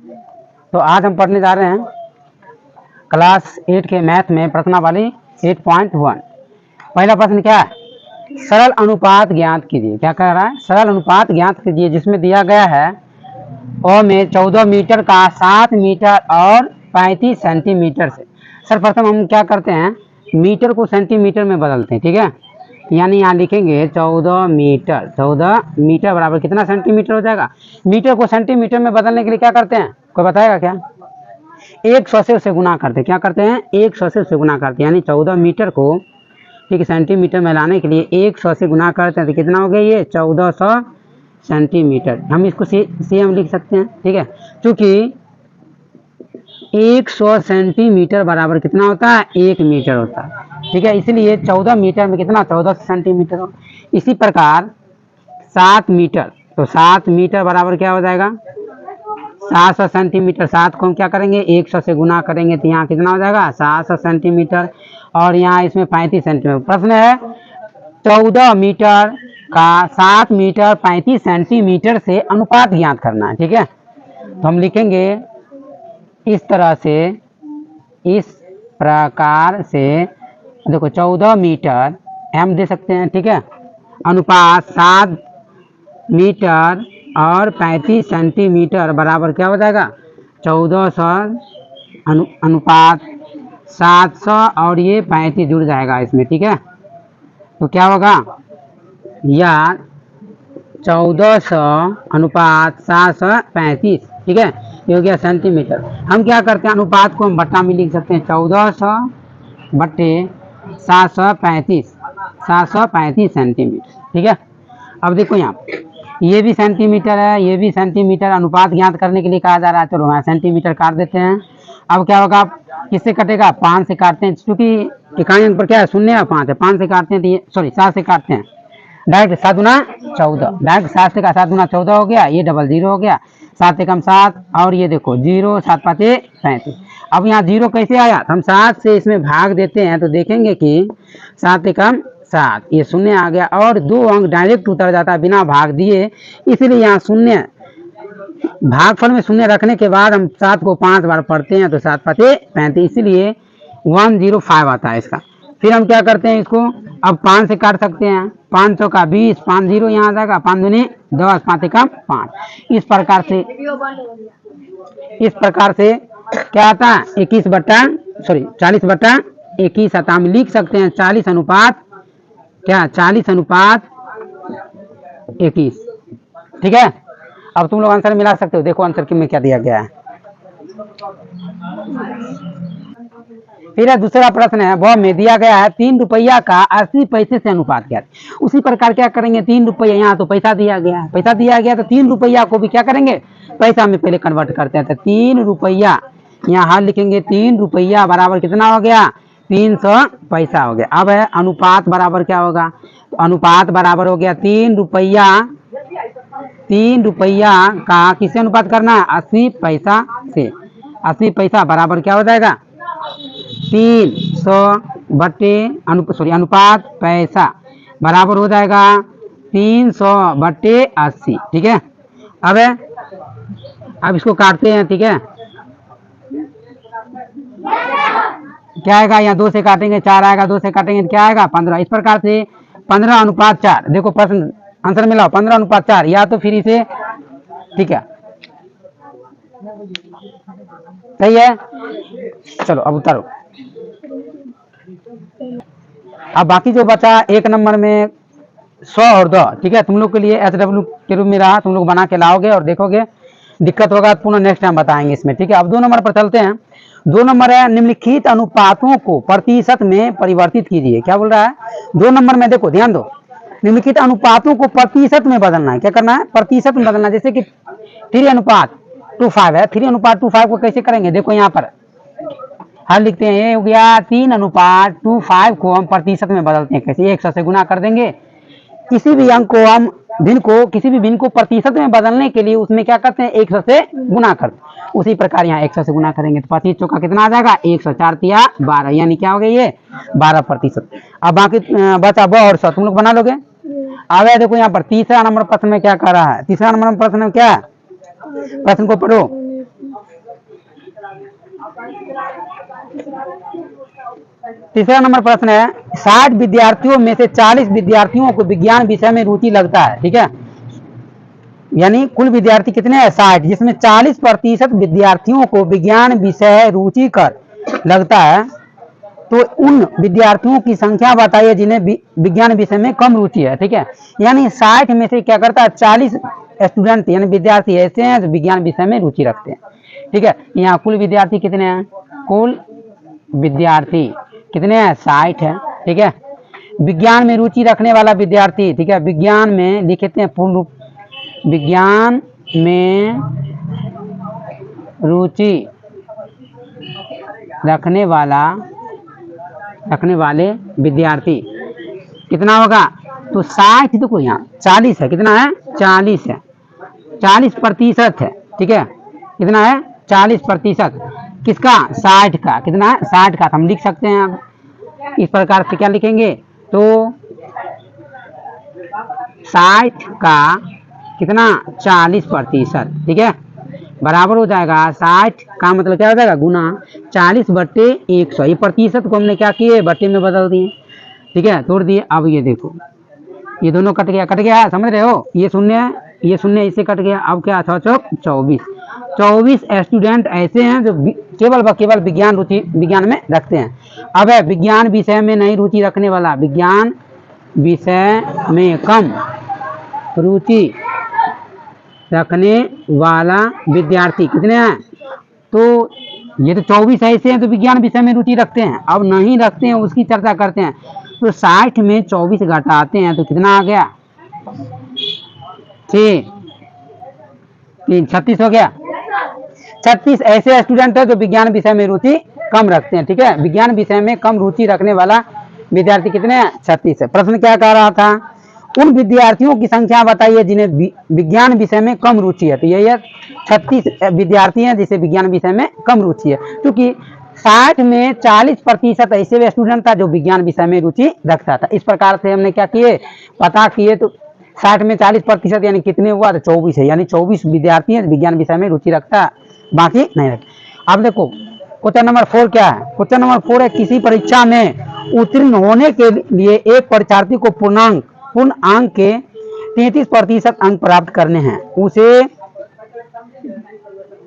तो आज हम पढ़ने जा रहे हैं क्लास 8 के मैथ में प्रश्नावली 8.1। पहला प्रश्न क्या है? सरल अनुपात ज्ञात कीजिए। क्या कह रहा है? सरल अनुपात ज्ञात कीजिए, जिसमें दिया गया है ओ में 14 मीटर का 7 मीटर और 35 सेंटीमीटर से। सर्वप्रथम हम क्या करते हैं, मीटर को सेंटीमीटर में बदलते हैं। ठीक है, यानी यहाँ लिखेंगे 14 मीटर। 14 मीटर बराबर कितना सेंटीमीटर हो जाएगा? मीटर को सेंटीमीटर में बदलने के लिए क्या करते हैं, कोई बताएगा क्या? 100 से उसे गुना करते हैं। क्या करते हैं? 100 से उसे गुना करते हैं। यानी 14 मीटर को ठीक है सेंटीमीटर में लाने के लिए 100 से गुना करते हैं तो कितना हो गया? ये 1400 सेंटीमीटर। हम इसको हम लिख सकते हैं। ठीक है, क्योंकि 100 सेंटीमीटर बराबर कितना होता है? 1 मीटर होता है। ठीक है, इसलिए 14 मीटर में कितना? 1400 सेंटीमीटर हो। इसी प्रकार 7 मीटर, तो 7 मीटर बराबर क्या हो जाएगा? 700 सेंटीमीटर। 7 को हम क्या करेंगे? 100 से गुना करेंगे तो यहाँ कितना हो जाएगा? 700 सेंटीमीटर। और यहाँ इसमें 35 सेंटीमीटर। प्रश्न है 14 मीटर का 7 मीटर 35 सेंटीमीटर से अनुपात ज्ञात करना है। ठीक है, तो हम लिखेंगे इस तरह से, इस प्रकार से। देखो 14 मीटर हम दे सकते हैं। ठीक है, अनुपात 7 मीटर और 35 सेंटीमीटर बराबर क्या हो जाएगा? 1400 अनुपात 700 और ये 35 जुड़ जाएगा इसमें। ठीक है, तो क्या होगा? या 1400 अनुपात 735। ठीक है, ये हो गया सेंटीमीटर। हम क्या करते हैं, अनुपात को हम बट्टा में लिख सकते हैं। 1400 बट्टे 735 सेंटीमीटर। ठीक है, अब देखो यहाँ ये भी सेंटीमीटर है, ये भी सेंटीमीटर। अनुपात ज्ञात करने के लिए कहा जा रहा है। चलो यहाँ सेंटीमीटर काट देते हैं। अब क्या होगा? किससे कटेगा? 5 से काटते हैं, क्योंकि इकाई अंक पर क्या है? 0 और 5 है। 5 से काटते हैं तो ये 7 से काटते हैं। डायरेक्ट 7 गुना 14, डायरेक्ट 7 से 7 गुना 14 हो गया। ये डबल 0 हो गया। 7 एकम 7 और ये देखो 0, 7 5 35। अब यहाँ 0 कैसे आया? हम 7 से इसमें भाग देते हैं तो देखेंगे कि 7 एकम 7, ये 0 आ गया और 2 अंक डायरेक्ट उतर जाता है बिना भाग दिए। इसलिए यहाँ 0 भागफल में 0 रखने के बाद हम 7 को 5 बार पढ़ते हैं तो 7 5 35, इसलिए 105 आता है इसका। फिर हम क्या करते हैं, इसको अब 5 से काट सकते हैं। 500 का 20, 5 0 यहाँ आ जाएगा। 5 दूनी 10, 5 एकम 5। इस प्रकार से क्या आता है? 40 बटा 21 आता। हम लिख सकते हैं 40 अनुपात क्या? 40 अनुपात 21। ठीक है, अब तुम लोग आंसर मिला सकते हो। देखो आंसर में क्या दिया गया है। फिर दूसरा प्रश्न है, वह में दिया गया है 3 रुपया का 80 पैसे से अनुपात क्या है। उसी प्रकार क्या करेंगे? 3 रुपया, यहाँ तो पैसा दिया गया है, पैसा दिया गया तो 3 रुपया को भी क्या करेंगे? पैसा में पहले कन्वर्ट करते हैं। तो 3 रुपया यहाँ हल लिखेंगे। 3 रुपया बराबर कितना हो गया? 300 पैसा हो गया। अब है अनुपात बराबर क्या होगा? तो अनुपात बराबर हो गया 3 रुपया। 3 रुपया का किससे अनुपात करना है? 80 पैसा से। 80 पैसा बराबर क्या हो जाएगा? 300 बटे अनुपात पैसा बराबर हो जाएगा 300 बटे 80। ठीक है, अब इसको काटते हैं। ठीक है, क्या आएगा? यहाँ 2 से काटेंगे 4 आएगा, 2 से काटेंगे तो क्या आएगा? 15। इस प्रकार से 15 अनुपात 4। देखो प्रश्न आंसर मिला 15 अनुपात 4, या तो फिर इसे। ठीक है, सही है। चलो अब उतारो। अब बाकी जो बचा 1 नंबर में 100 और 2। ठीक है, तुम लोग के लिए SW के रूप में रहा, तुम लोग बना के लाओगे और देखोगे। दिक्कत होगा तो पुनः नेक्स्ट टाइम बताएंगे इसमें। ठीक है, अब 2 नंबर पर चलते हैं। 2 नंबर है, निम्नलिखित अनुपातों को प्रतिशत में परिवर्तित कीजिए। क्या बोल रहा है? 2 नंबर में देखो, ध्यान दो, निम्नलिखित अनुपातों को प्रतिशत में बदलना है। क्या करना है? प्रतिशत में बदलना। जैसे कि 3:25 है। 3:25 को कैसे करेंगे? देखो यहाँ पर हल लिखते हैं। ये हो गया 3:25 को हम प्रतिशत में बदलते हैं। कैसे? 100 से गुना कर देंगे। किसी भी अंक को हम किसी भी भिन्न को प्रतिशत में बदलने के लिए उसमें क्या करते हैं? 100 से गुना करते हैं। उसी प्रकार यहाँ 100 से गुना करेंगे तो 25 चौका कितना आ जाएगा? 100, 4 तिया 12, यानी क्या हो गया? ये 12%। अब बाकी बचा 2 और 100, तुम लोग बना लोगे। अब देखो यहाँ पर तीसरा नंबर प्रश्न में क्या कह रहा है? तीसरा नंबर प्रश्न में क्या है? प्रश्न को पढ़ो। तीसरा नंबर प्रश्न है, 60 विद्यार्थियों में से 40 विद्यार्थियों को विज्ञान विषय में रुचि लगता है, ठीक है, यानी कुल विद्यार्थी कितने हैं 60, जिसमें 40% विद्यार्थियों को विज्ञान विषय रुचिकर लगता है, तो उन विद्यार्थियों की संख्या बताइए जिन्हें विज्ञान विषय में कम रुचि है, ठीक है, यानी 60 में से क्या करता है 40 स्टूडेंट यानी विद्यार्थी ऐसे हैं जो विज्ञान विषय में रुचि रखते हैं, ठीक है। यहाँ कुल विद्यार्थी कितने हैं, कुल विद्यार्थी कितने हैं 60 है, ठीक है। विज्ञान में रुचि रखने वाला विद्यार्थी, ठीक है, विज्ञान में लिखते हैं पूर्ण रूप, विज्ञान में रुचि रखने वाले विद्यार्थी कितना होगा, तो 60 देखो यहाँ 40 है, कितना है 40 है, 40% है, ठीक है, कितना है 40% किसका 60 का, कितना है 60 का, तो हम लिख सकते हैं अब इस प्रकार से, क्या लिखेंगे, तो 60 का कितना 40%, ठीक है, बराबर हो जाएगा 60 का मतलब क्या हो जाएगा गुना 40/100, ये प्रतिशत को हमने क्या किए बट्टे में बदल दिए, ठीक है, तोड़ दिए। अब ये देखो ये दोनों कट गया, समझ रहे हो, ये शून्य इससे कट गया, अब क्या 6 चौक 24 स्टूडेंट ऐसे हैं जो केवल विज्ञान में रखते हैं। अब है विज्ञान विषय में नहीं रुचि रखने वाला, विज्ञान विषय में कम रुचि रखने वाला विद्यार्थी कितने हैं, तो ये तो 24 ऐसे हैं तो विज्ञान विषय में रुचि रखते हैं, अब नहीं रखते हैं उसकी चर्चा करते हैं, तो 60 में 24 घटाते हैं तो कितना आ गया 36 हो गया। 36 ऐसे स्टूडेंट है जो विज्ञान विषय में रुचि कम रखते हैं, ठीक है, विज्ञान विषय में कम रुचि रखने वाला विद्यार्थी कितने हैं 36 है। प्रश्न क्या कह रहा था, उन विद्यार्थियों की संख्या बताइए जिन्हें विज्ञान विषय में कम रुचि है, तो यही है 36 विद्यार्थी हैं जिसे विज्ञान विषय में कम रुचि है, क्योंकि 60 में 40% ऐसे स्टूडेंट था जो विज्ञान विषय में रुचि रखता था। इस प्रकार से हमने क्या किए पता किए, तो 60 में 40% यानी कितने हुआ, तो 24 है, यानी 24 विद्यार्थी हैं विज्ञान विषय में रुचि रखता, बाकी नहीं रखता। अब देखो क्वेश्चन नंबर 4 क्या है, क्वेश्चन नंबर 4 है, किसी परीक्षा में उत्तीर्ण होने के लिए एक परीक्षार्थी को पूर्ण अंक के 33% अंक प्राप्त करने हैं, उसे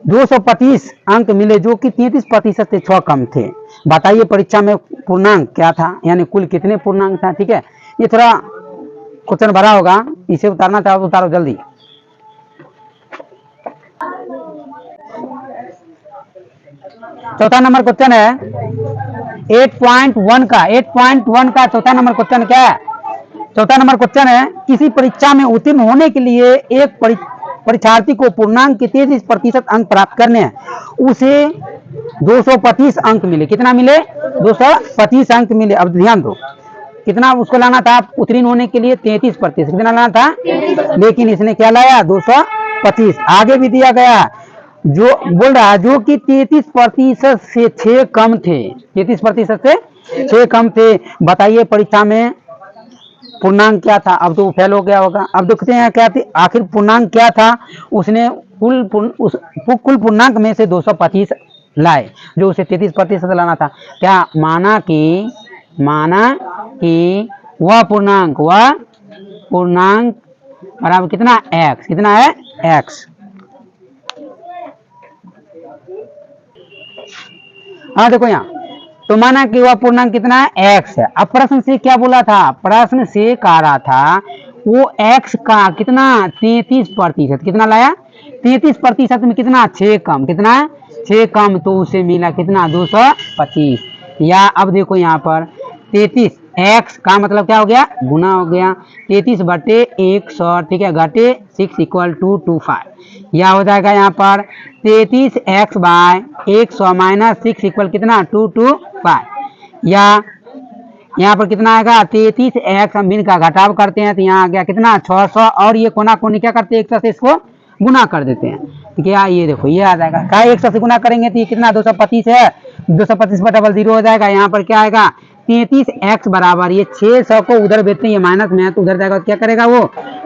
225 अंक मिले जो कि 33% से 6 कम थे, बताइए परीक्षा में पूर्णांक क्या था, यानी कुल कितने पूर्णांक था, ठीक है। ये थोड़ा क्वेश्चन भरा होगा, इसे उतारना चाहो तो उतारो जल्दी। चौथा नंबर क्वेश्चन है 8.1 का चौथा नंबर क्वेश्चन क्या है, चौथा नंबर क्वेश्चन है, किसी परीक्षा में उत्तीर्ण होने के लिए एक परीक्षार्थी को पूर्णांक के 33% अंक प्राप्त करने हैं, उसे 225 अंक मिले, कितना मिले 225 अंक मिले। अब ध्यान दो कितना उसको लाना था उत्तीर्ण होने के लिए 33%, कितना लाना था, लेकिन इसने क्या लाया 225। आगे भी दिया गया जो बोल रहा है जो कि 33% से 6 कम थे, 33% से 6 कम थे, बताइए परीक्षा में पूर्णांक क्या था। अब तो वो फेल हो गया होगा। अब देखते हैं क्या थी आखिर पूर्णांक क्या था, उसने कुल पूर्णांक में से 225 लाए जो उसे 33% लाना था। क्या माना कि वह पूर्णांक बराबर कितना x, कितना है x। हाँ देखो यहाँ तो माना कि वह पूर्णांक कितना है x है। अब प्रश्न से क्या बोला था, प्रश्न से कह रहा था वो x का कितना 33%, कितना लाया 33% में कितना 6 कम, कितना है 6 कम, तो उसे मिला कितना 225। या अब देखो यहाँ पर 33x का मतलब क्या हो गया गुना हो गया 33/100, ठीक है, घटे 6 = 25। यह हो जाएगा यहाँ पर 33x/100 - 6 = कितना 225। या यहाँ पर कितना आएगा 33x, हम भिन्न का घटाव करते हैं तो यहाँ आ गया कितना 600, और ये कोना कोनी क्या करते हैं 100 से इसको गुना कर देते हैं, तो क्या ये देखो ये आ जाएगा, क्या 100 से गुना करेंगे तो ये कितना 225 है, 225/00 हो जाएगा। यहाँ पर क्या आएगा 33x बराबर ये 600 को उधर भेजते हैं, ये माइनस में है तो उधर जाएगा, क्या करेगा वो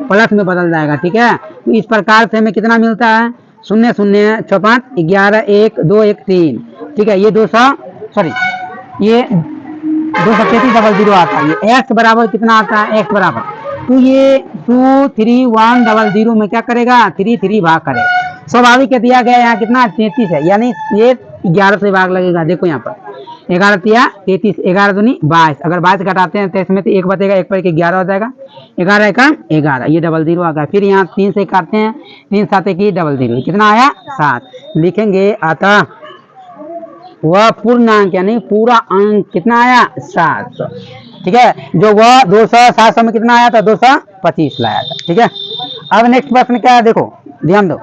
प्लस में बदल जाएगा, ठीक है। तो इस प्रकार से हमें कितना मिलता है 0 0 6 5 11 1 2 1 3, ठीक है, ये 200 सॉरी ये 23300 आता है। ये x बराबर कितना आता है, x बराबर तो ये 23100 में क्या करेगा 3 भाग करे, स्वाभाविक है दिया गया यहाँ कितना 33 है, यानी ये 11 से भाग लगेगा। देखो यहाँ पर 11 तिया 33, 11 दूनी 22, अगर 22 घटाते हैं तो इसमें तो एक बचेगा, एक पर 11 हो जाएगा, 11 का 11, ये 00 आ गया। फिर यहाँ 3 से काटते हैं, 3 7 की 00, कितना आया 7, लिखेंगे अतः वह पूर्णांक यानी पूरा अंक कितना आया 700। ठीक है, जो वह 200 700 में कितना आया था 225 लाया था। ठीक है, अब नेक्स्ट प्रश्न क्या है देखो ध्यान दो,